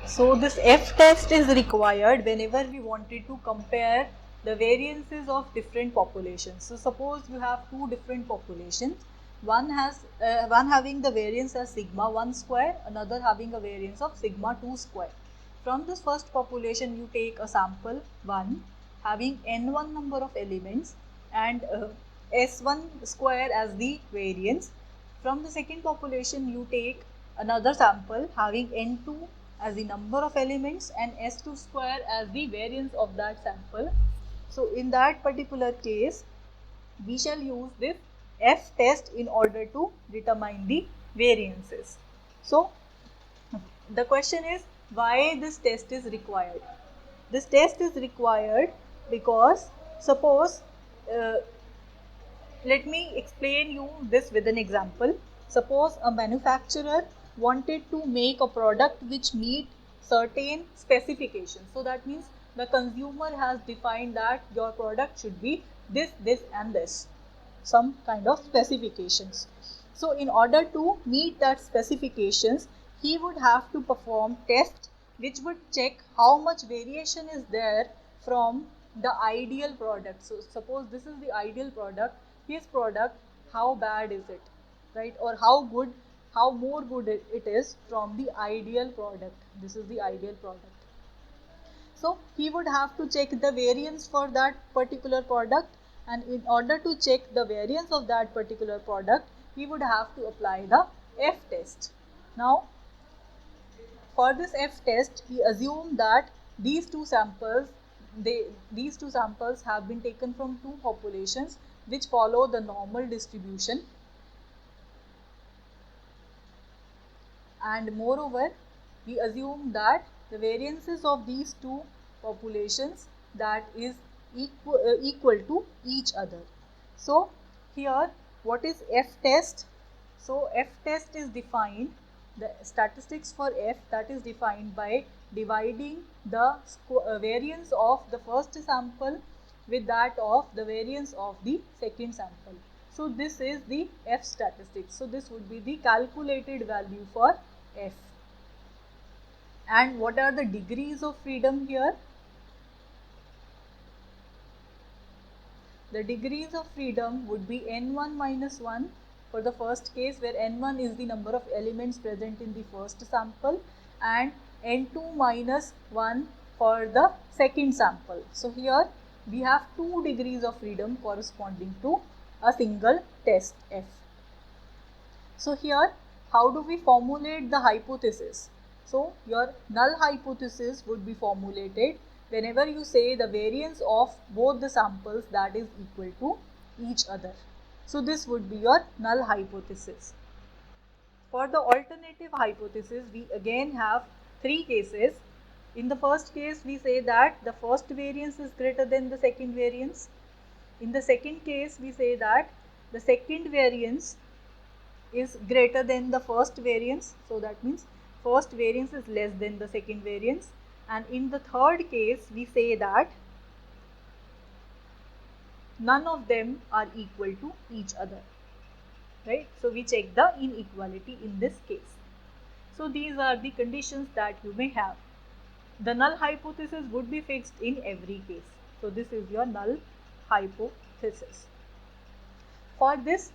So this F test is required whenever we wanted to compare the variances of different populations. So suppose you have two different populations, one having the variance as sigma 1 square, another having a variance of sigma 2 square. From this first population you take a sample 1 having n1 number of elements and s1 square as the variance. From the second population you take another sample having n2 as the number of elements and s2 square as the variance of that sample. So in that particular case we shall use this F test in order to determine the variances. So the question is why this test is required. This test is required because suppose let me explain you this with an example. Suppose a manufacturer wanted to make a product which meet certain specifications. So that means the consumer has defined that your product should be this, this and this, some kind of specifications. So in order to meet that specifications, he would have to perform tests which would check how much variation is there from the ideal product. So suppose this is the ideal product, his product, how bad is it, right? Or how good, how more good it is from the ideal product. This is the ideal product. So he would have to check the variance for that particular product, and in order to check the variance of that particular product, he would have to apply the F test. Now, for this F test, we assume that these two samples have been taken from two populations which follow the normal distribution, and moreover we assume that the variances of these two populations that is equal to each other. So here what is F test? So F test is defined, the statistics for F, that is defined by dividing the variance of the first sample with that of the variance of the second sample. So this is the F statistics. So this would be the calculated value for F. And what are the degrees of freedom here? The degrees of freedom would be n1 minus 1 for the first case, where n1 is the number of elements present in the first sample, and n2 minus 1 for the second sample. So here we have 2 degrees of freedom corresponding to a single test F. So here how do we formulate the hypothesis? So your null hypothesis would be formulated whenever you say the variance of both the samples that is equal to each other. So this would be your null hypothesis. For the alternative hypothesis, we again have 3 cases. In the first case, we say that the first variance is greater than the second variance. In the second case, we say that the second variance is greater than the first variance. So that means first variance is less than the second variance. And in the third case, we say that none of them are equal to each other, right? So we check the inequality in this case. So these are the conditions that you may have. The null hypothesis would be fixed in every case. So this is your null hypothesis. For this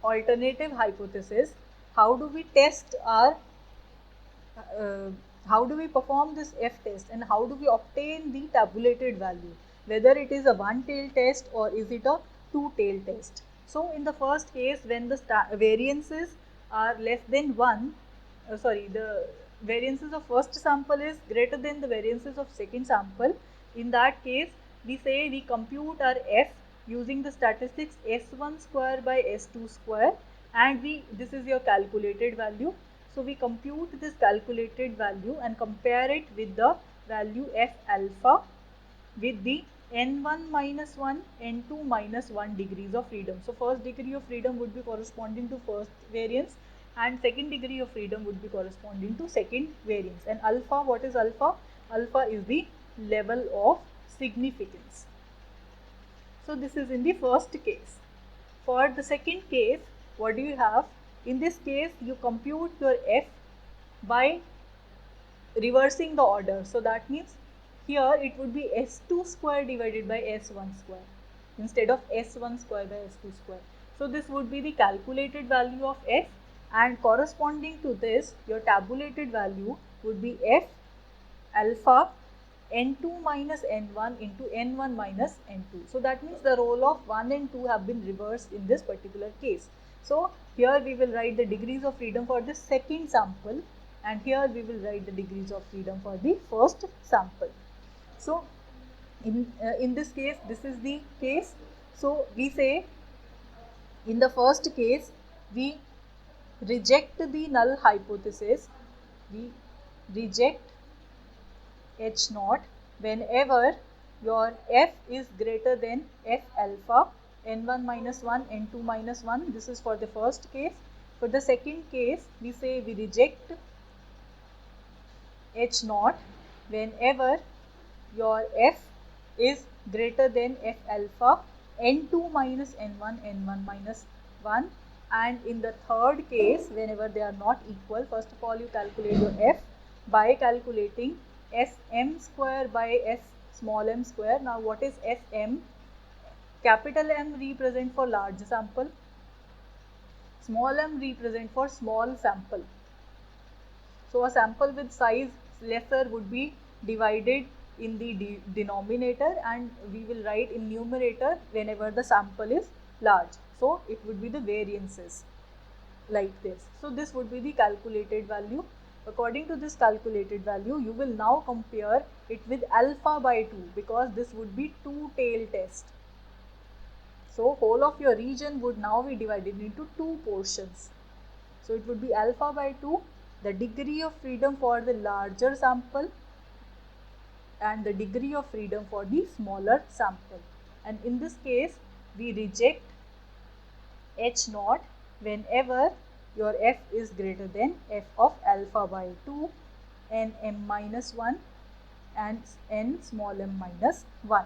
alternative hypothesis, how do we test our how do we perform this F test, and how do we obtain the tabulated value, whether it is a one-tail test or is it a two-tail test. So in the first case, when the variances are less than 1, the variances of first sample is greater than the variances of second sample, in that case we say we compute our F using the statistics S1 square by S2 square, and this is your calculated value. So we compute this calculated value and compare it with the value F alpha with the n1 minus 1, n2 minus 1 degrees of freedom. So first degree of freedom would be corresponding to first variance, and second degree of freedom would be corresponding to second variance. And alpha, what is alpha? Alpha is the level of significance. So this is in the first case. For the second case, what do you have? In this case, you compute your F by reversing the order. So that means here it would be S2 square divided by S1 square instead of S1 square by S2 square. So this would be the calculated value of f, and corresponding to this your tabulated value would be f alpha n2 minus n1 into n1 minus n2. So that means the role of 1 and 2 have been reversed in this particular case. So here we will write the degrees of freedom for the second sample, and here we will write the degrees of freedom for the first sample. So in this case, this is the case. So we say in the first case we reject the null hypothesis, we reject H naught whenever your f is greater than f alpha n1 minus 1 n2 minus 1. This is for the first case. For the second case we say we reject H naught whenever your f is greater than f alpha n2 minus n1 n1 minus 1. And in the third case, whenever they are not equal, first of all you calculate your f by calculating Sm square by S small m square. Now what is Sm? Capital M represent for large sample, small m represent for small sample. So a sample with size lesser would be divided in the denominator, and we will write in numerator whenever the sample is large. So it would be the variances like this. So this would be the calculated value. According to this calculated value, you will now compare it with alpha by 2, because this would be two-tail test. So whole of your region would now be divided into two portions. So it would be alpha by 2, the degree of freedom for the larger sample and the degree of freedom for the smaller sample. And in this case, we reject H naught whenever your f is greater than f of alpha by 2, n m minus 1 and n small m minus 1,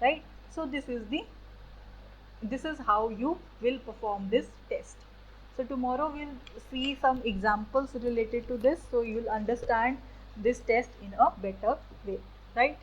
right? So this is how you will perform this test. So tomorrow we'll see some examples related to this, so you will understand this test in a better way, right?